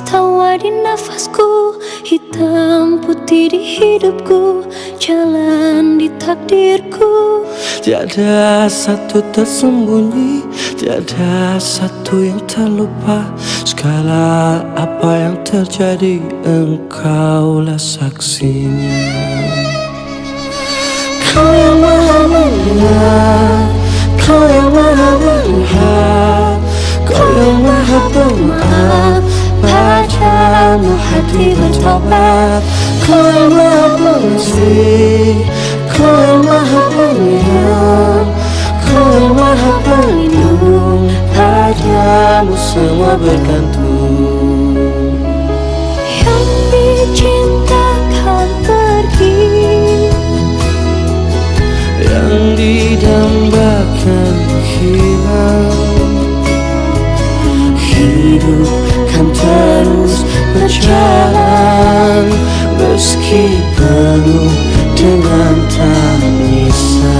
tulis tawa di nafasku, hitam putih di hidupku, jalan di takdirku. Tiada satu tersembunyi, tiada satu yang terlupa. Segala apa yang terjadi, engkaulah saksinya. Kau yang maha mendengar, kau yang maha melihat, kau yang maha pemaaf, padamu hati bertobat. Kau yang maha pengasih, kau yang maha penyayang, kau yang maha pelindung, padamu semua bergantung. Yang dicintakan pergi, yang didambakan hilang. Hidup kan terus berjalan, meski penuh dengan tangisan.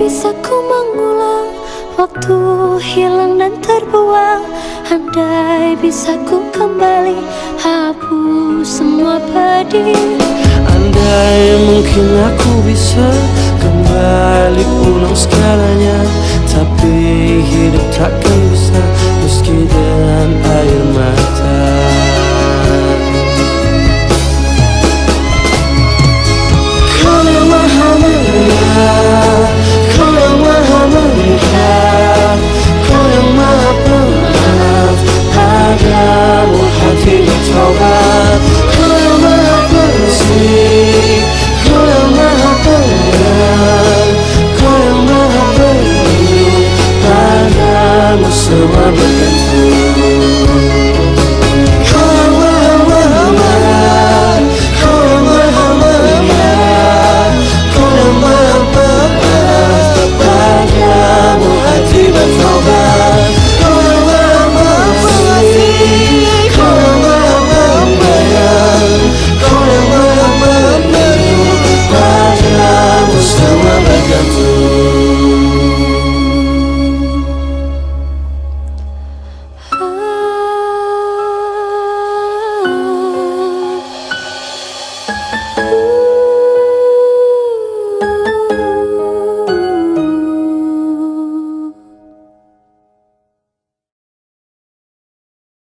bisa ku mengulang waktu hilang dan terbuang. Andai bisa ku kembali hapus semua pedih. Andai mungkin aku bisa kembali ulang segalanya, tapi hidup takkan bisa meski dengan air mata.